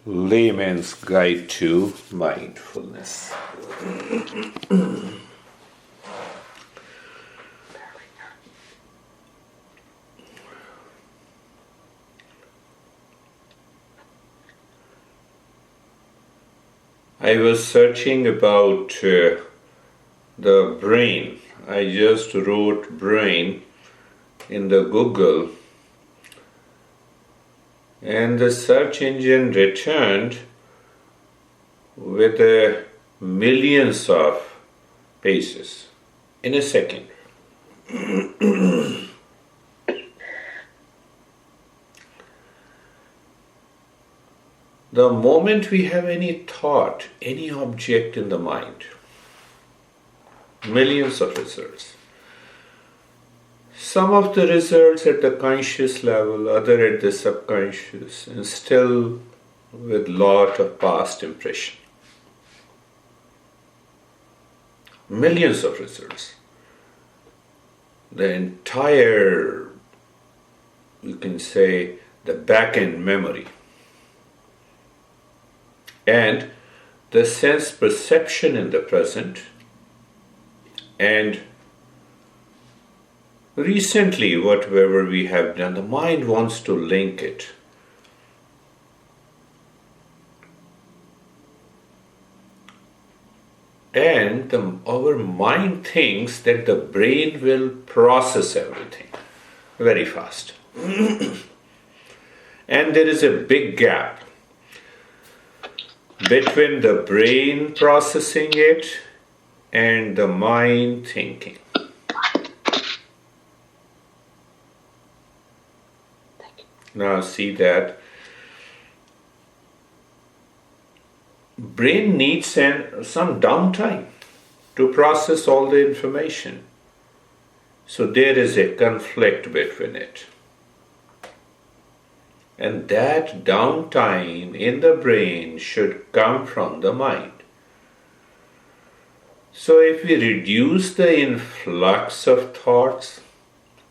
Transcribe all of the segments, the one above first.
Layman's Guide to Mindfulness. I was searching about the brain. I just wrote brain in the Google, and the search engine returned with millions of pages in a second. The moment we have any thought, any object in the mind, millions of results. Some of the results at the conscious level, other at the subconscious, and still with lot of past impression. Millions of results. The entire, you can say, the back-end memory. And the sense perception in the present, and recently whatever we have done, the mind wants to link it. And our mind thinks that the brain will process everything very fast. And there is a big gap between the brain processing it and the mind thinking. Now see that brain needs some downtime to process all the information. So there is a conflict between it. And that downtime in the brain should come from the mind. So if we reduce the influx of thoughts,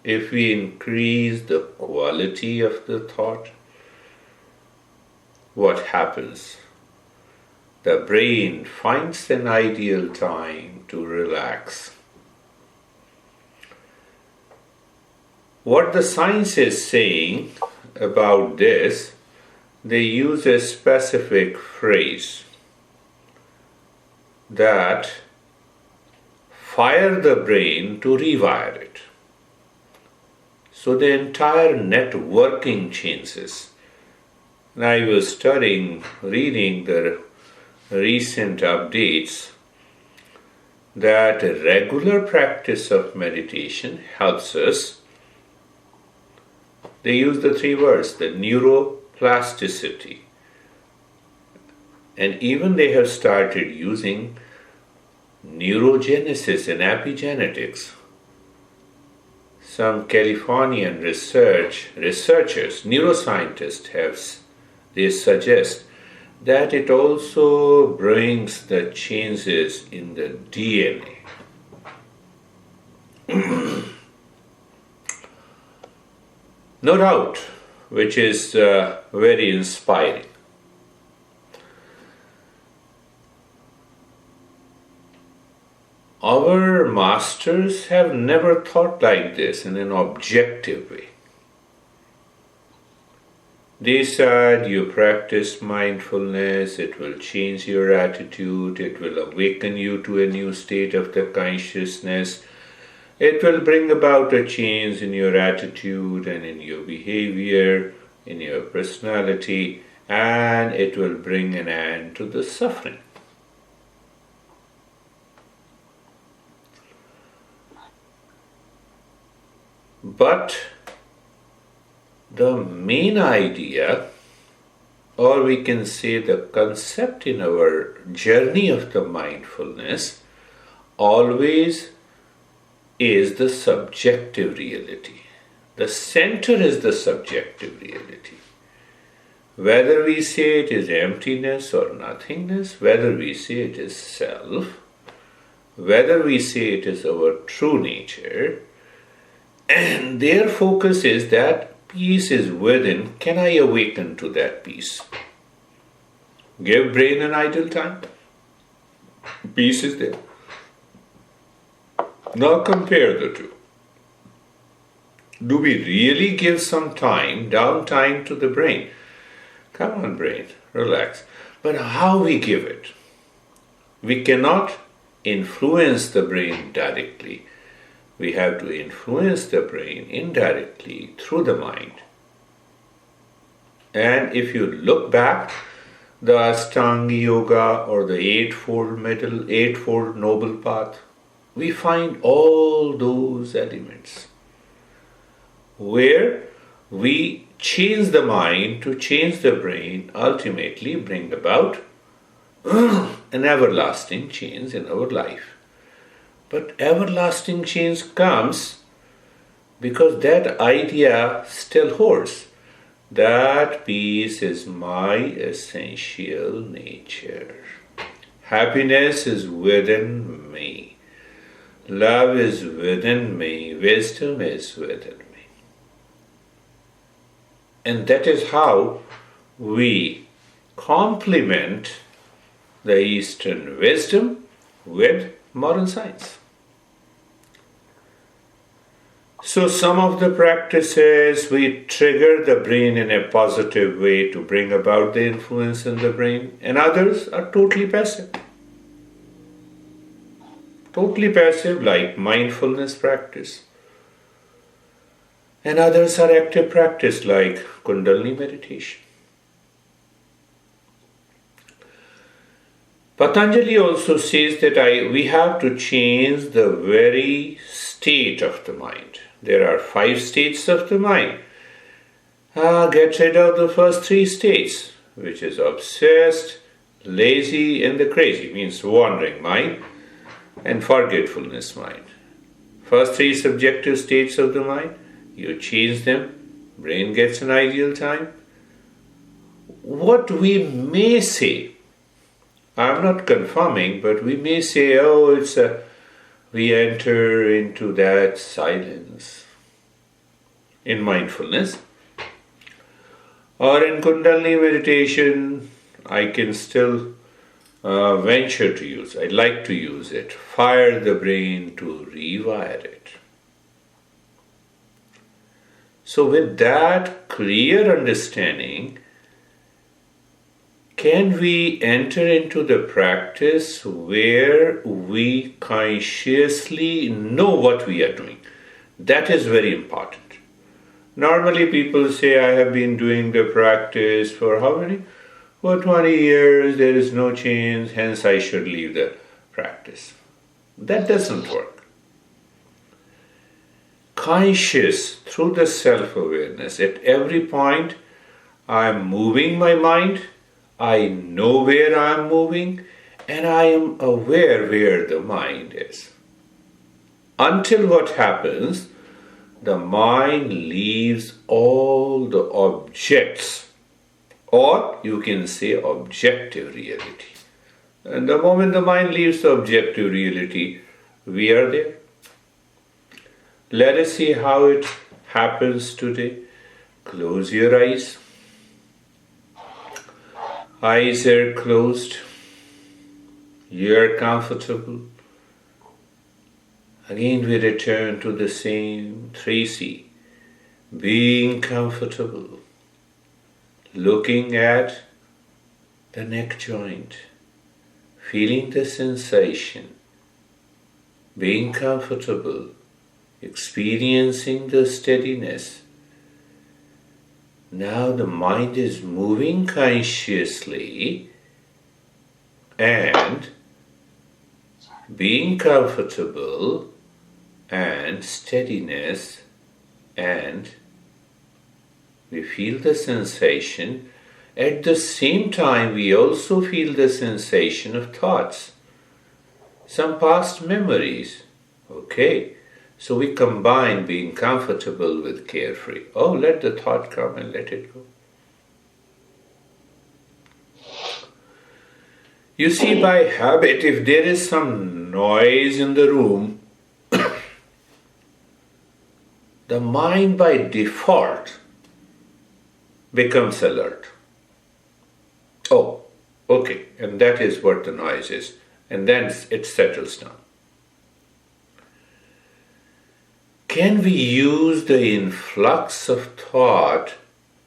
if we increase the quality of the thought, what happens? The brain finds an ideal time to relax. What the science is saying about this, they use a specific phrase that fire the brain to rewire it. So the entire networking changes. And I was reading the recent updates that a regular practice of meditation helps us. They use the three words, the neuroplasticity. And even they have started using neurogenesis and epigenetics. Some Californian researchers, neuroscientists they suggest that it also brings the changes in the DNA. No doubt, which is very inspiring. Our masters have never thought like this in an objective way. They said you practice mindfulness, it will change your attitude, it will awaken you to a new state of the consciousness. It will bring about a change in your attitude and in your behavior, in your personality, and it will bring an end to the suffering. But the main idea, or we can say the concept in our journey of the mindfulness, always is the subjective reality. The center is the subjective reality. Whether we say it is emptiness or nothingness, whether we say it is self, whether we say it is our true nature, and their focus is that peace is within. Can I awaken to that peace? Give brain an idle time. Peace is there. Now compare the two. Do we really give some time, downtime to the brain? Come on, brain, relax. But how we give it? We cannot influence the brain directly. We have to influence the brain indirectly through the mind. And if you look back, the Ashtanga Yoga or the Eightfold Noble Path, we find all those elements where we change the mind to change the brain, ultimately bring about an everlasting change in our life. But everlasting change comes because that idea still holds. That peace is my essential nature. Happiness is within me. Love is within me. Wisdom is within me. And that is how we complement the Eastern wisdom with modern science. So some of the practices, we trigger the brain in a positive way to bring about the influence in the brain, and others are totally passive. Totally passive, like mindfulness practice. And others are active practice, like Kundalini meditation. Patanjali also says that we have to change the very state of the mind. There are 5 states of the mind. Get rid of the first 3 states, which is obsessed, lazy, and the crazy, means wandering mind, and forgetfulness mind. First 3 subjective states of the mind, you change them, brain gets an ideal time. What we may say, I'm not confirming, but we may say, we enter into that silence in mindfulness. Or in Kundalini meditation, I can still venture to use, I'd like to use it, fire the brain to rewire it. So with that clear understanding, can we enter into the practice where we consciously know what we are doing? That is very important. Normally people say, I have been doing the practice for how many? For 20 years, there is no change, hence I should leave the practice. That doesn't work. Conscious, through the self-awareness, at every point I am moving my mind, I know where I am moving, and I am aware where the mind is. Until what happens, the mind leaves all the objects, or you can say objective reality. And the moment the mind leaves the objective reality, we are there. Let us see how it happens today. Close your eyes. Eyes are closed. You are comfortable. Again we return to the same 3C. Being comfortable. Looking at the neck joint. Feeling the sensation. Being comfortable. Experiencing the steadiness. Now the mind is moving consciously and being comfortable and steadiness, and we feel the sensation. At the same time, we also feel the sensation of thoughts, some past memories. Okay. So we combine being comfortable with carefree. Let the thought come and let it go. You see, by habit, if there is some noise in the room, the mind by default becomes alert. Okay, and that is what the noise is. And then it settles down. Can we use the influx of thought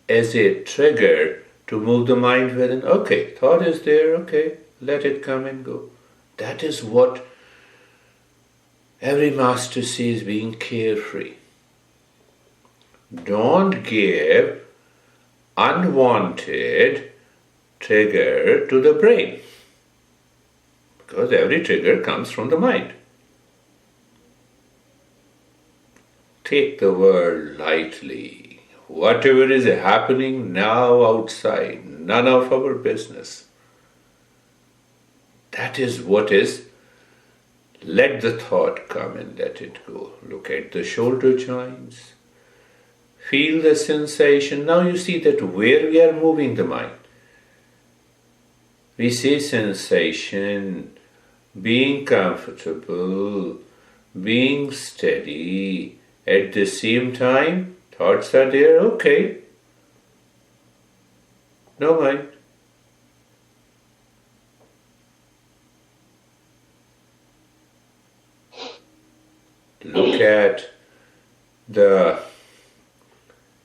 as a trigger to move the mind within? Okay, thought is there, okay, let it come and go. That is what every master sees being carefree. Don't give unwanted trigger to the brain, because every trigger comes from the mind. Take the world lightly. Whatever is happening now outside, none of our business. That is what is. Let the thought come and let it go. Look at the shoulder joints. Feel the sensation. Now you see that where we are moving the mind. We see sensation, being comfortable, being steady. At the same time, thoughts are there, okay. No mind. Look at the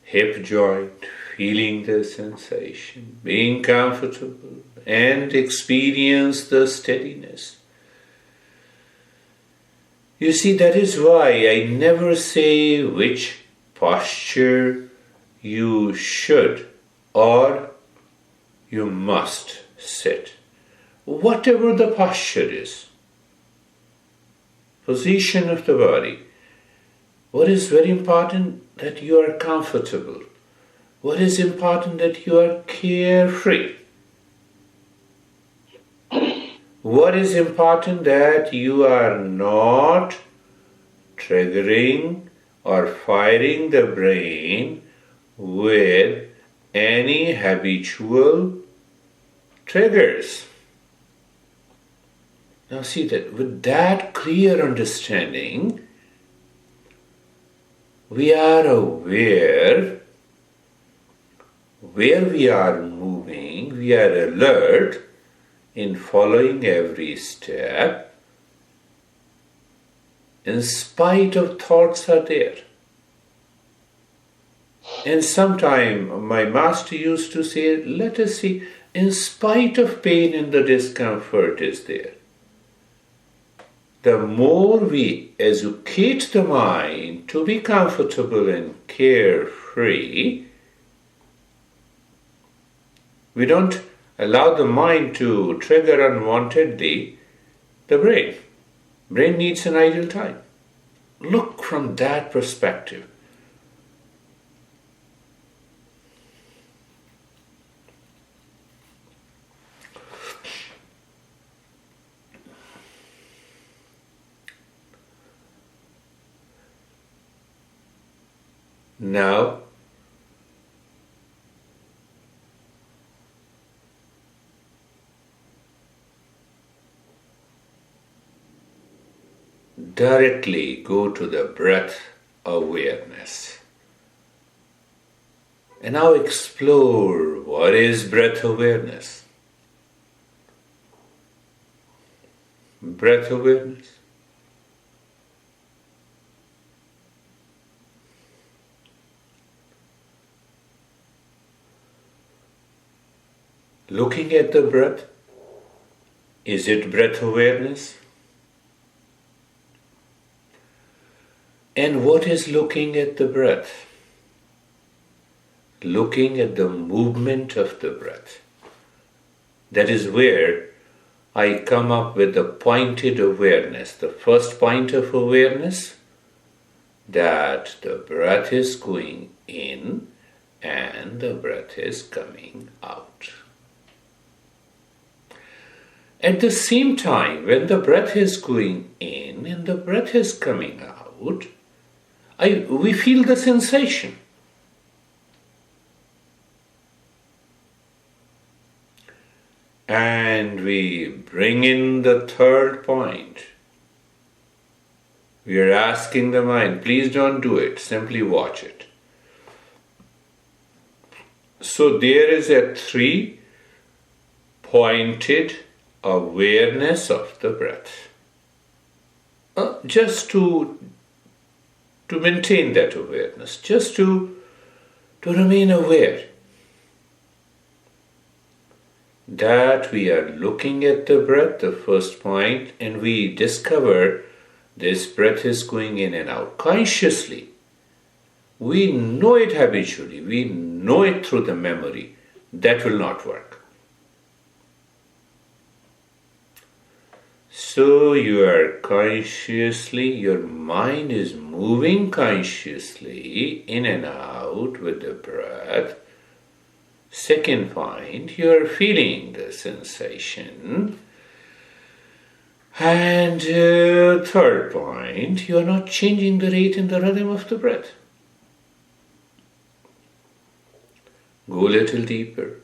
hip joint, feeling the sensation, being comfortable, and experience the steadiness. You see, that is why I never say which posture you should or you must sit. Whatever the posture is, position of the body, what is very important? That you are comfortable. What is important? That you are carefree. What is important? That you are not triggering or firing the brain with any habitual triggers. Now see that with that clear understanding, we are aware where we are moving, we are alert in following every step, in spite of thoughts are there. And sometime my master used to say, let us see, in spite of pain and the discomfort is there. The more we educate the mind to be comfortable and carefree, we don't allow the mind to trigger unwantedly the brain. Brain needs an ideal time. Look from that perspective. Now, directly go to the breath awareness. And now explore what is breath awareness. Breath awareness. Looking at the breath, is it breath awareness? And what is looking at the breath? Looking at the movement of the breath. That is where I come up with the pointed awareness. The first point of awareness, that the breath is going in and the breath is coming out. At the same time, when the breath is going in and the breath is coming out, we feel the sensation. And we bring in the third point. We are asking the mind, please don't do it, simply watch it. So there is a 3 pointed awareness of the breath. Just to maintain that awareness, just to remain aware that we are looking at the breath, the first point, and we discover this breath is going in and out consciously. We know it habitually, we know it through the memory. That will not work. So you are consciously, your mind is moving consciously in and out with the breath. Second point, you are feeling the sensation. And third point, you are not changing the rate and the rhythm of the breath. Go a little deeper.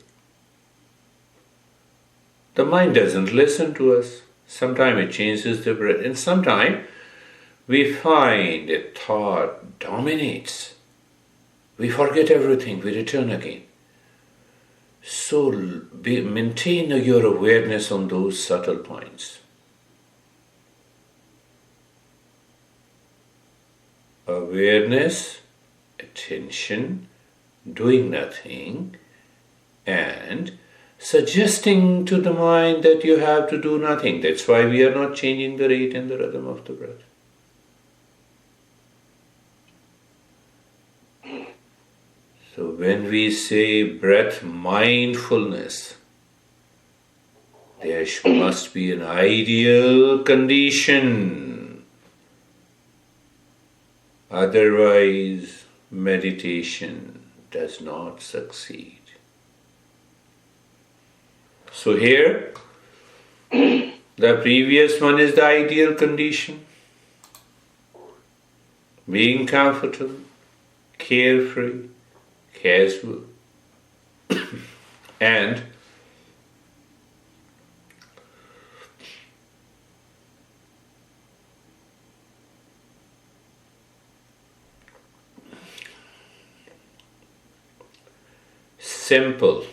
The mind doesn't listen to us. Sometimes it changes the breath, and sometimes we find a thought dominates. We forget everything, we return again. So maintain your awareness on those subtle points. Awareness, attention, doing nothing, and suggesting to the mind that you have to do nothing. That's why we are not changing the rate and the rhythm of the breath. So when we say breath mindfulness, there must be an ideal condition. Otherwise, meditation does not succeed. So here, the previous one is the ideal condition. Being comfortable, carefree, casual, and simple.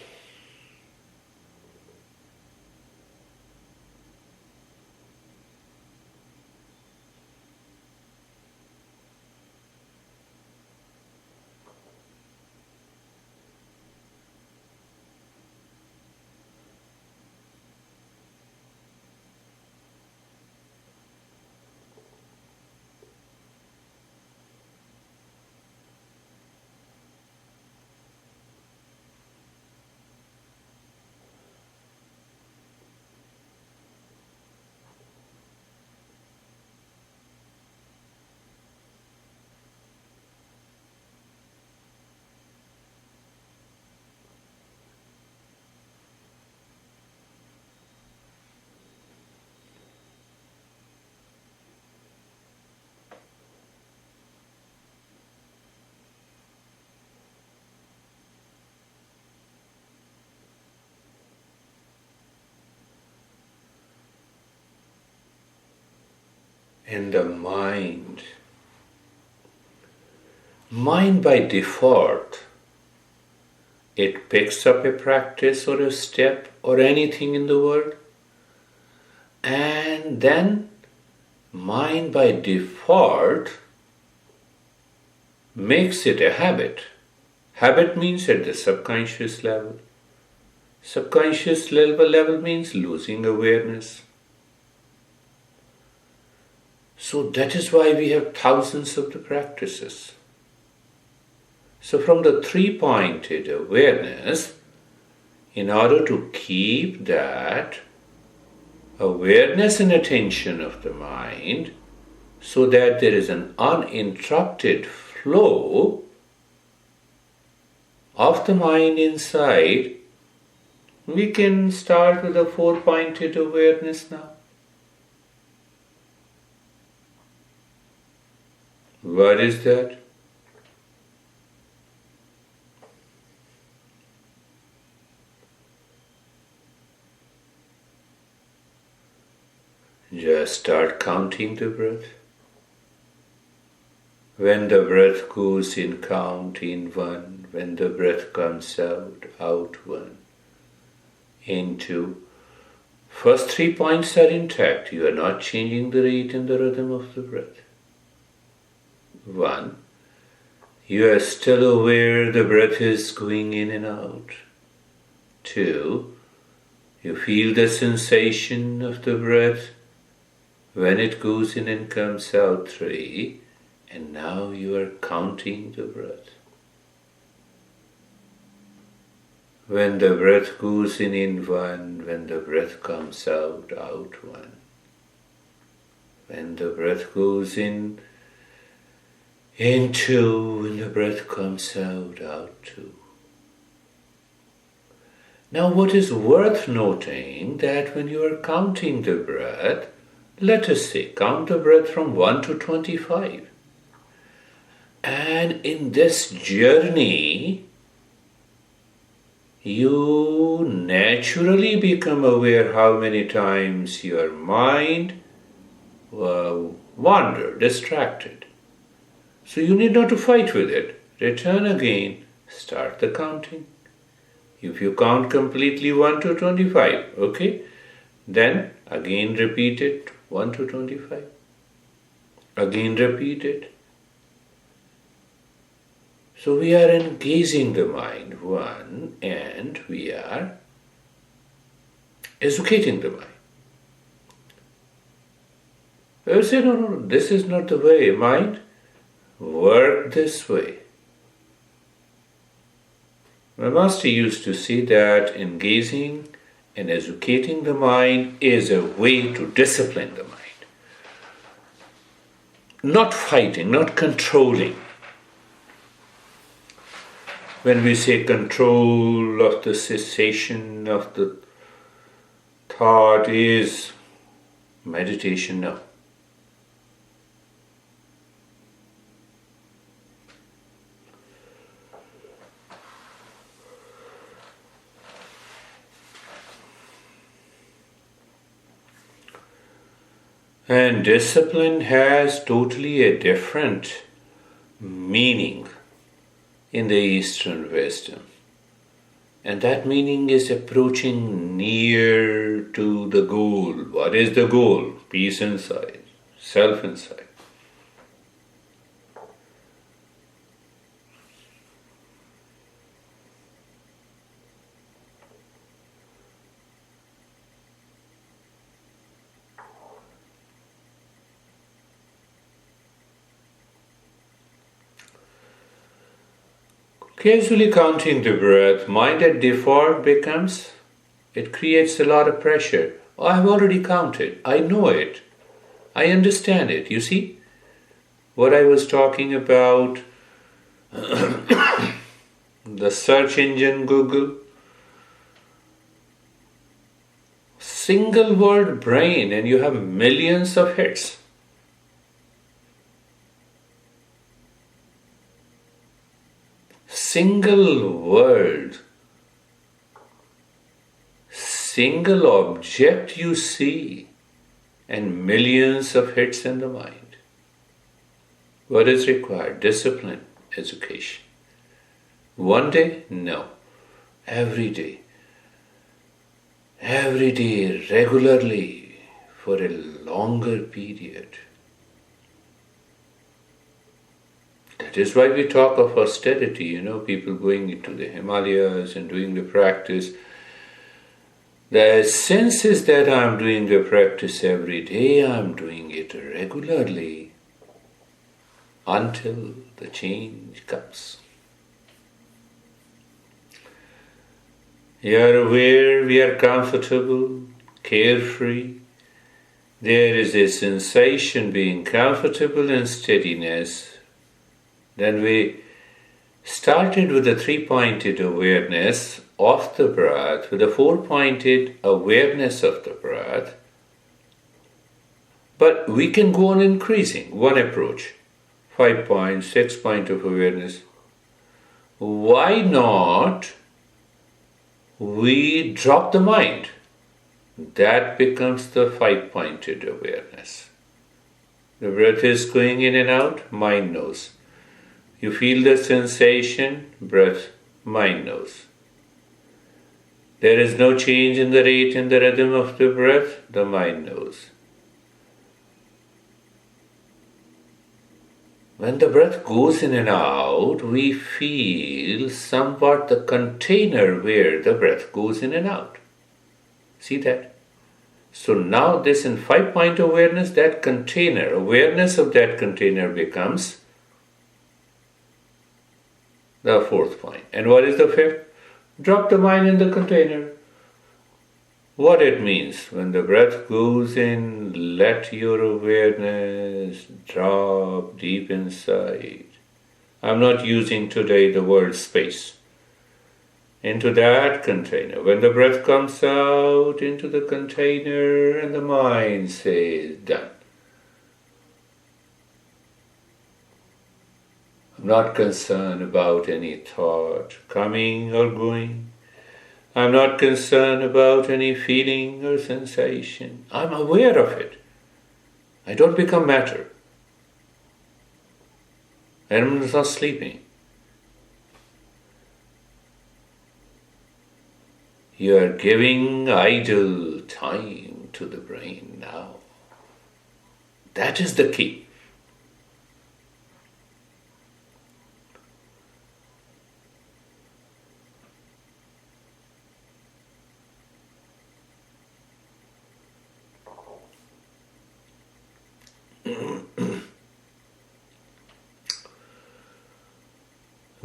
In the mind by default, it picks up a practice or a step or anything in the world, and then mind by default makes it a habit. Habit means at the subconscious level. Subconscious level means losing awareness. So that is why we have thousands of the practices. So from the three-pointed awareness, in order to keep that awareness and attention of the mind, so that there is an uninterrupted flow of the mind inside, we can start with a four-pointed awareness now. What is that? Just start counting the breath. When the breath goes in, count in 1. When the breath comes out, out 1. In 2. First 3 points are intact. You are not changing the rate and the rhythm of the breath. 1. You are still aware the breath is going in and out. 2. You feel the sensation of the breath when it goes in and comes out. 3. And now you are counting the breath. When the breath goes in 1. When the breath comes out 1. When the breath goes in 2. When the breath comes out 2. Now what is worth noting that when you are counting the breath, let us say, count the breath from 1 to 25. And in this journey, you naturally become aware how many times your mind wandered, distracted. So you need not to fight with it. Return again, start the counting. If you count completely 1 to 25, okay? Then again repeat it, 1 to 25. Again repeat it. So we are engaging the mind, 1, and we are educating the mind. I will say, no, this is not the way. Mind, work this way. My master used to say that engaging and educating the mind is a way to discipline the mind. Not fighting, not controlling. When we say control of the cessation of the thought is meditation, no. And discipline has totally a different meaning in the Eastern wisdom. And that meaning is approaching near to the goal. What is the goal? Peace inside, self inside. Casually counting the breath, mind at default it creates a lot of pressure. Oh, I have already counted. I know it. I understand it. You see? What I was talking about, the search engine Google, single word brain, and you have millions of hits. Single word, single object you see, and millions of hits in the mind. What is required? Discipline, education. One day? No. Every day. Every day, regularly, for a longer period. That is why we talk of austerity, people going into the Himalayas and doing the practice. The sense is that I'm doing the practice every day, I'm doing it regularly until the change comes. You are aware, we are comfortable, carefree. There is a sensation being comfortable and steadiness. Then we started with the 3-pointed awareness of the breath, with the 4-pointed awareness of the breath. But we can go on increasing. One approach, 5 points, 6 points of awareness. Why not we drop the mind? That becomes the 5-pointed awareness. The breath is going in and out, mind knows. You feel the sensation, breath, mind knows. There is no change in the rate and the rhythm of the breath, the mind knows. When the breath goes in and out, we feel somewhat the container where the breath goes in and out. See that? So now this in 5-point awareness, that container, awareness of that container becomes the 4th point. And what is the 5th? Drop the mind in the container. What it means, when the breath goes in, let your awareness drop deep inside. I'm not using today the word space. Into that container. When the breath comes out into the container and the mind says, done. I'm not concerned about any thought coming or going. I'm not concerned about any feeling or sensation. I'm aware of it. I don't become matter. I'm not sleeping. You are giving idle time to the brain now. That is the key.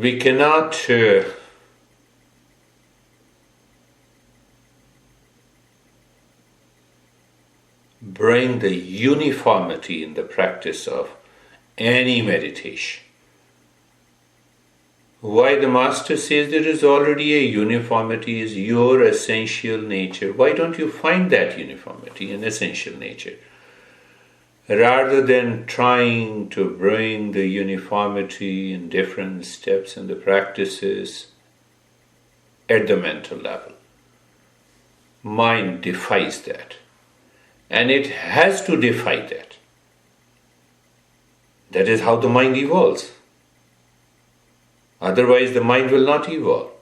We cannot bring the uniformity in the practice of any meditation. Why the Master says there is already a uniformity is your essential nature. Why don't you find that uniformity in essential nature? Rather than trying to bring the uniformity in different steps in the practices at the mental level. Mind defies that. And it has to defy that. That is how the mind evolves. Otherwise the mind will not evolve.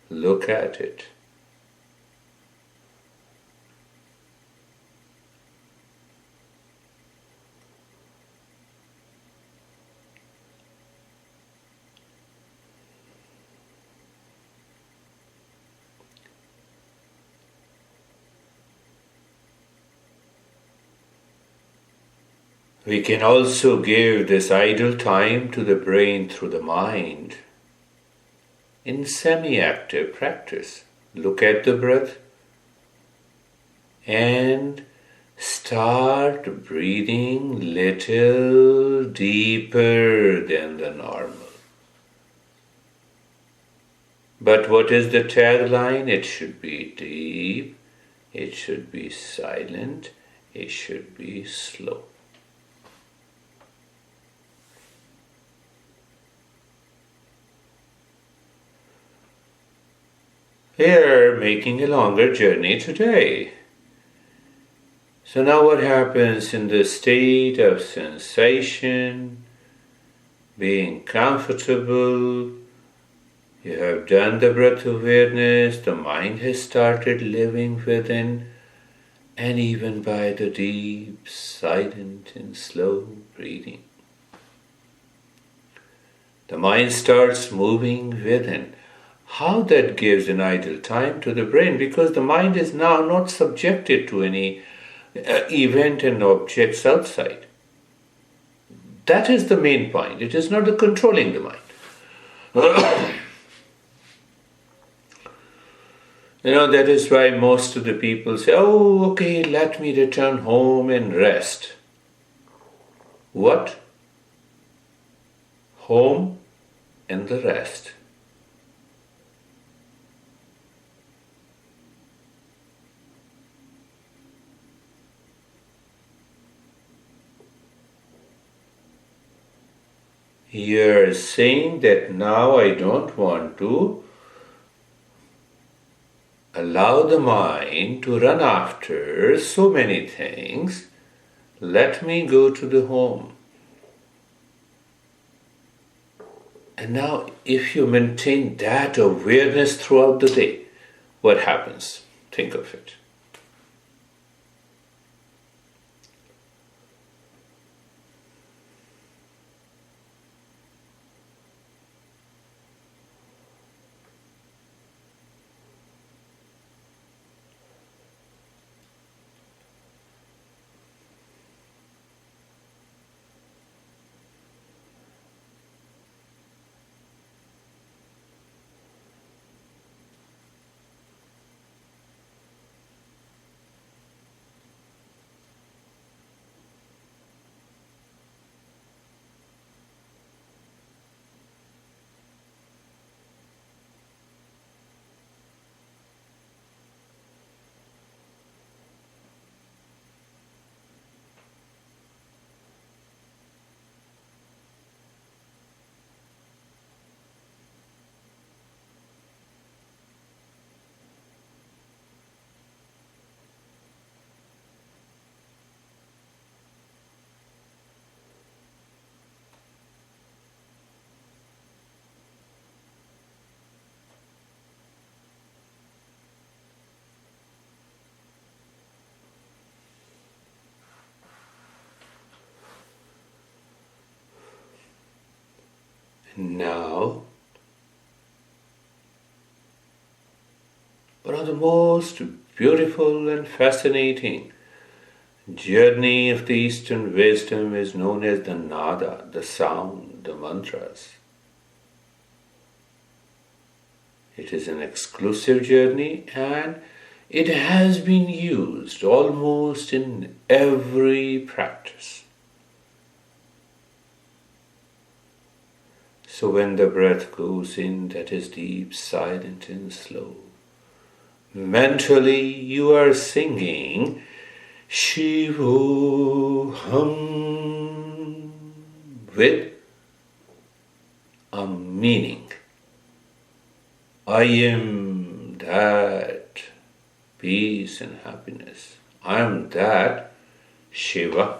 Look at it. We can also give this idle time to the brain through the mind in semi-active practice. Look at the breath and start breathing little deeper than the normal. But what is the tagline? It should be deep, it should be silent, it should be slow. We are making a longer journey today. So now what happens in the state of sensation, being comfortable, you have done the breath awareness, the mind has started living within, and even by the deep, silent and slow breathing. The mind starts moving within. How that gives an idle time to the brain, because the mind is now not subjected to any event and objects outside. That is the main point. It is not the controlling the mind. That is why most of the people say, oh, okay, let me return home and rest. What? Home and the rest. You're saying that now I don't want to allow the mind to run after so many things. Let me go to the home. And now, if you maintain that awareness throughout the day, what happens? Think of it. Now, one of the most beautiful and fascinating journey of the Eastern wisdom is known as the nada, the sound, the mantras. It is an exclusive journey and it has been used almost in every practice. So when the breath goes in, that is deep, silent and slow. Mentally you are singing Shivoham with a meaning. I am that peace and happiness. I am that Shiva.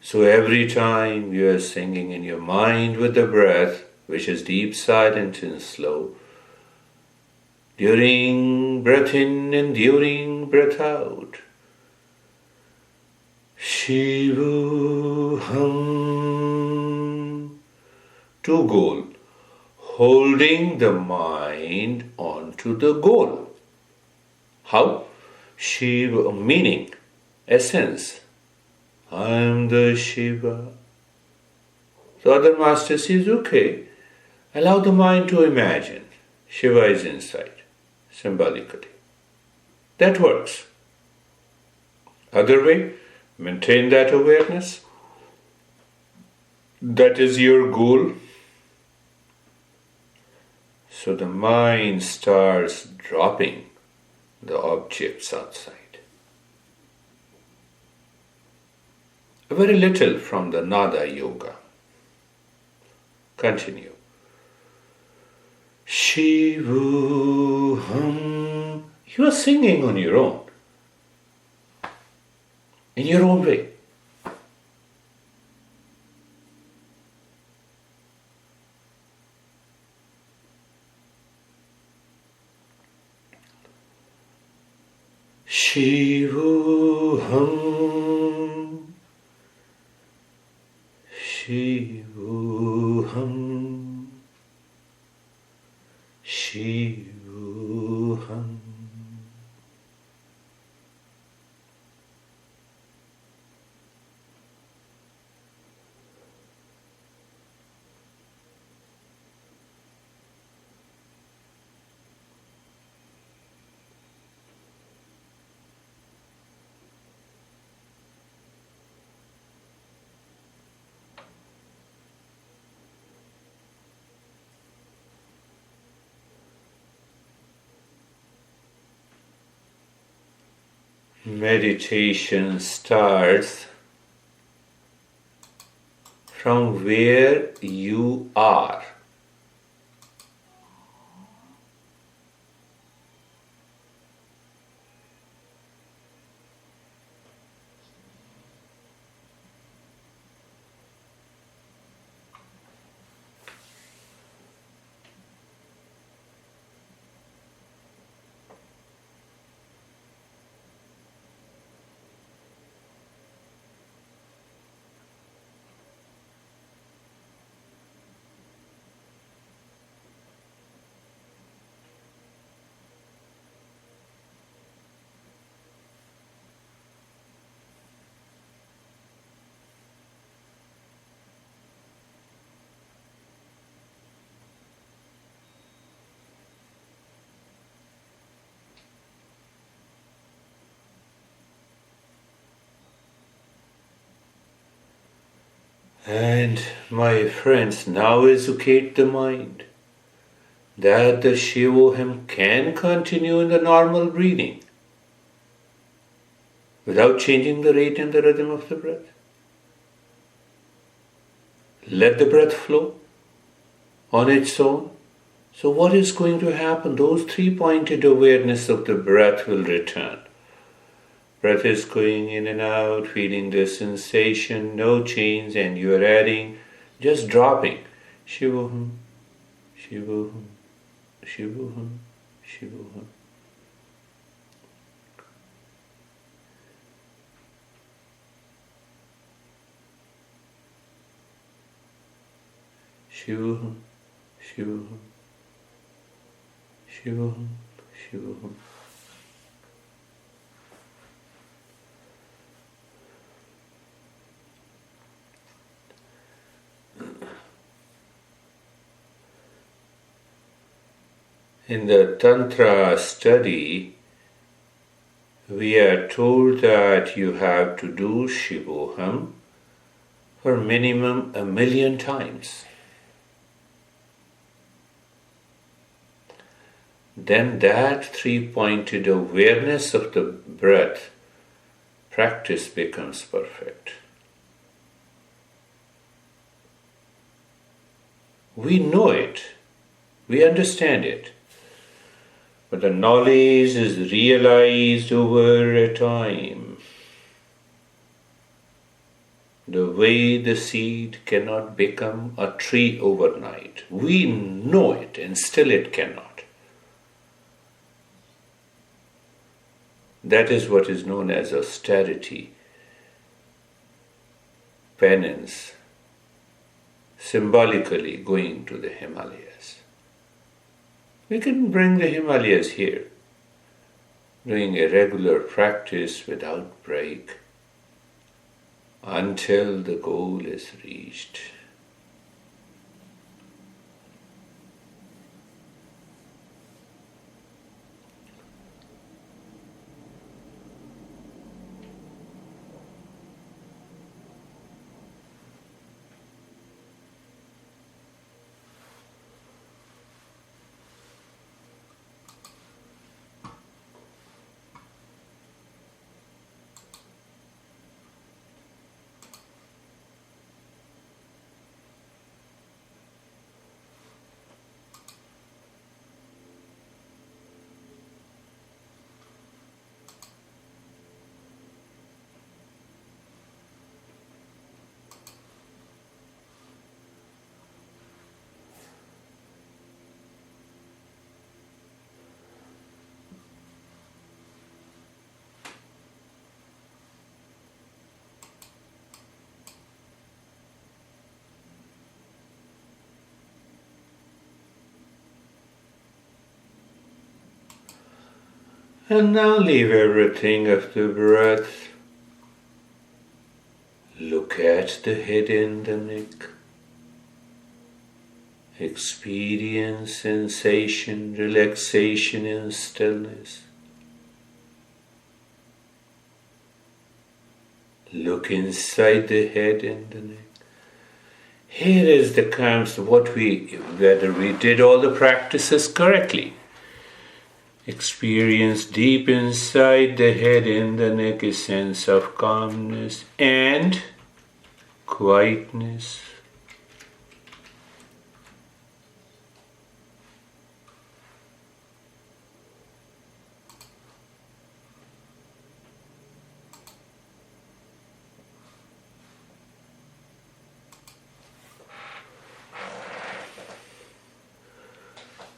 So every time you are singing in your mind with the breath, which is deep, silent and slow, during breath in and during breath out, Shivoham, to goal, holding the mind onto the goal. How? Shiva, meaning, essence. I am the Shiva. The other master says, okay, allow the mind to imagine. Shiva is inside, symbolically. That works. Other way, maintain that awareness. That is your goal. So the mind starts dropping the objects outside. Very little from the Nada Yoga. Continue. Shivoham. You are singing on your own. In your own way. Shivoham. Shivoham. Shivoham. Meditation starts from where you are. And my friends, now educate the mind that the Shivoham can continue in the normal breathing without changing the rate and the rhythm of the breath. Let the breath flow on its own. So what is going to happen? Those three-pointed awareness of the breath will return. Breath is going in and out, feeling the sensation, no change, and you are adding, just dropping. Shivoham, Shivoham, Shivoham, Shivoham. Shivoham, Shivoham, Shivoham, Shivoham. In the Tantra study, we are told that you have to do Shivoham for minimum 1,000,000 times. Then that three-pointed awareness of the breath practice becomes perfect. We know it, we understand it, but the knowledge is realized over a time. The way the seed cannot become a tree overnight. We know it and still it cannot. That is what is known as austerity, penance, symbolically going to the Himalayas. We can bring the Himalayas here, doing a regular practice without break until the goal is reached. And now leave everything of the breath. Look at the head and the neck. Experience sensation, relaxation and stillness. Look inside the head and the neck. Here is the comes whether we did all the practices correctly. Experience deep inside the head and the neck a sense of calmness and quietness.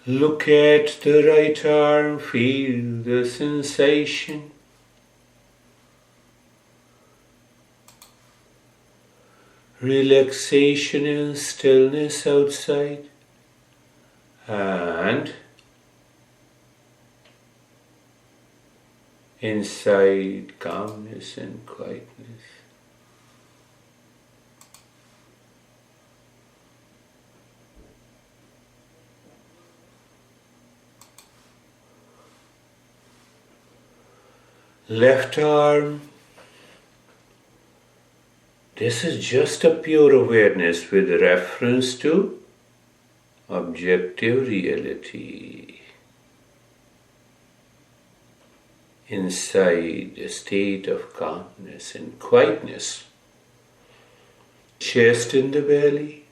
Look at the right arm, feel the sensation. Relaxation and stillness outside. And inside calmness and quietness. Left arm, This is just a pure awareness with reference to objective reality. Inside a state of calmness and quietness. Chest in the belly.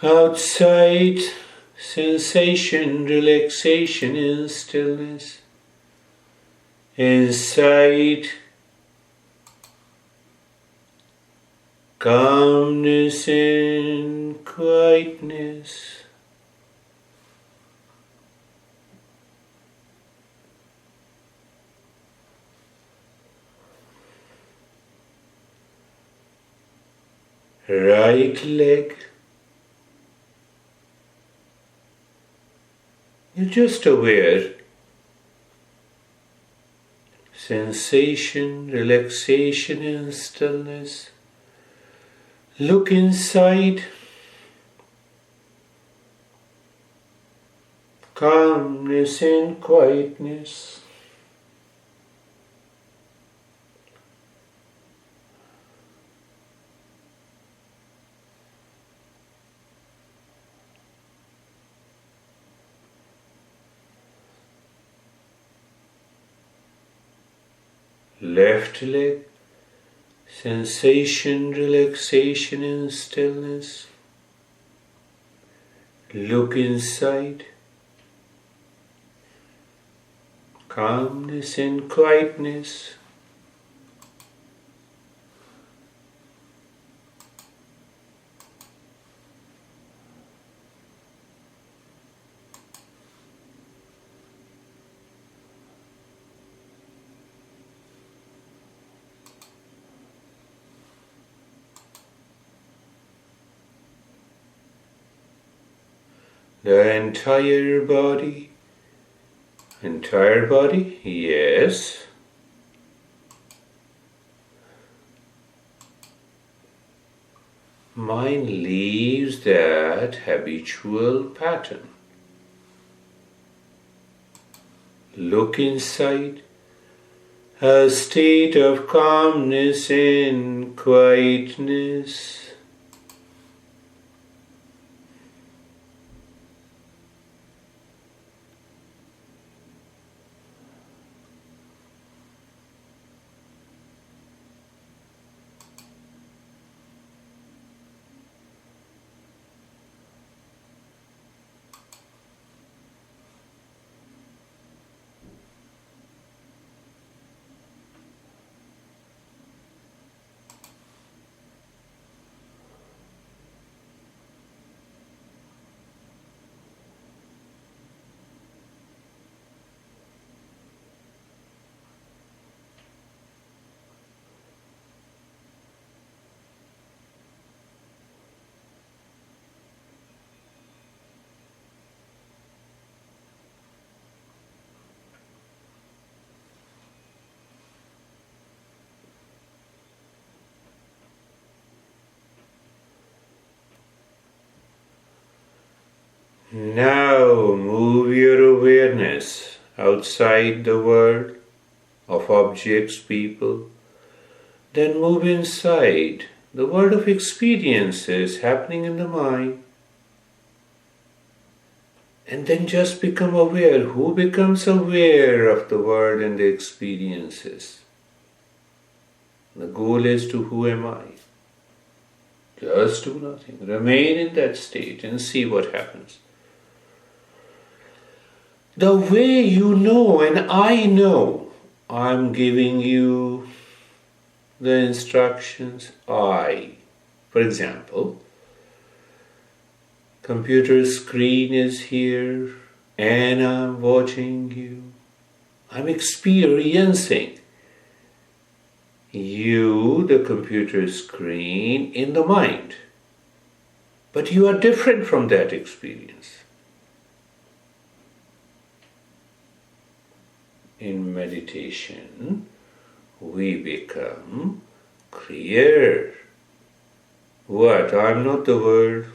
Outside, sensation, relaxation and stillness. Inside, calmness and quietness. Right leg. You're just aware. Sensation, relaxation and stillness. Look inside. Calmness and quietness. Left leg, sensation, relaxation and stillness. Look inside, calmness and quietness. The entire body, yes. Mind leaves that habitual pattern. Look inside, a state of calmness and quietness. Now move your awareness outside the world of objects, people. Then move inside the world of experiences happening in the mind. And then just become aware. Who becomes aware of the world and the experiences? The goal is to who am I? Just do nothing. Remain in that state and see what happens. The way you know and I know, I'm giving you the instructions. For example, computer screen is here and I'm watching you. I'm experiencing you, the computer screen, in the mind. But you are different from that experience. In meditation, we become clear. What? I'm not the world.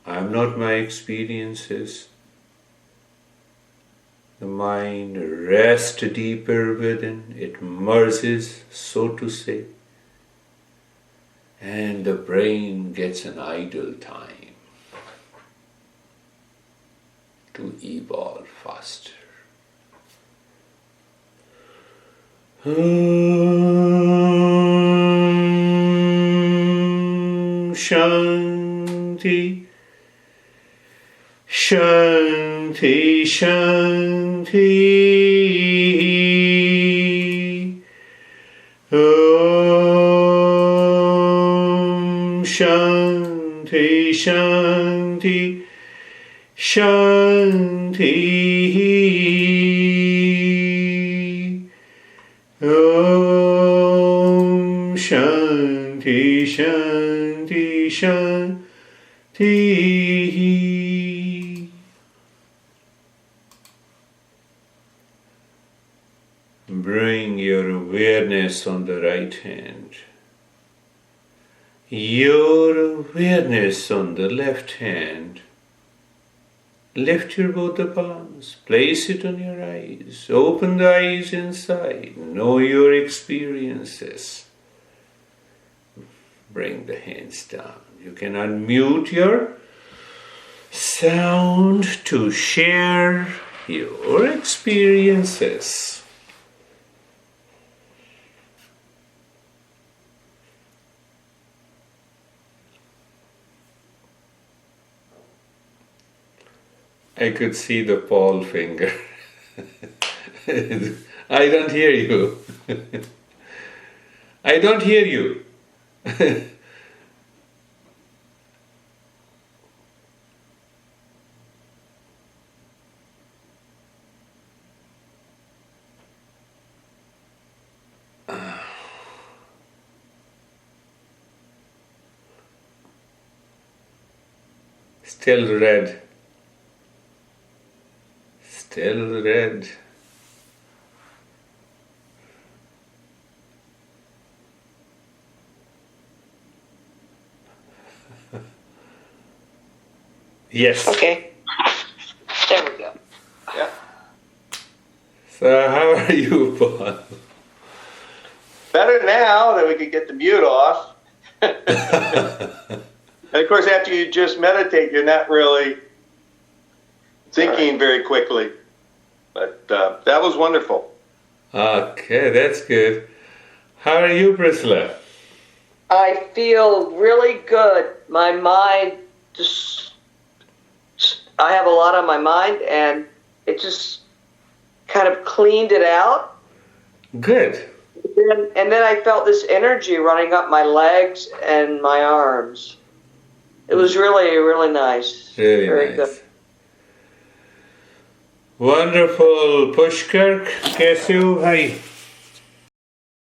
I'm not my experiences. The mind rests deeper within, it merges, so to say, and the brain gets an idle time to evolve faster. Shanti, Shanti, Shanti. Om Shanti, Shanti, Shanti. Om Shanti, Shanti, Shanti. Bring your awareness on the right hand, your awareness on the left hand. Lift your both the palms, place it on your eyes, open the eyes inside, know your experiences. Bring the hands down. You can unmute your sound to share your experiences. I could see the Paul finger. I don't hear you. I don't hear you. Still red. Still red. Yes. Okay. There we go. Yeah. So how are you, Paul? Better now that we could get the mute off. And of course, after you just meditate, you're not really thinking very quickly. But that was wonderful. Okay, that's good. How are you, Priscilla? I feel really good. My mind just, I have a lot on my mind, and it just kind of cleaned it out. Good. And then I felt this energy running up my legs and my arms. It was really, really nice. Really Very nice. good. Wonderful. Pushkar, कैसे हो भाई?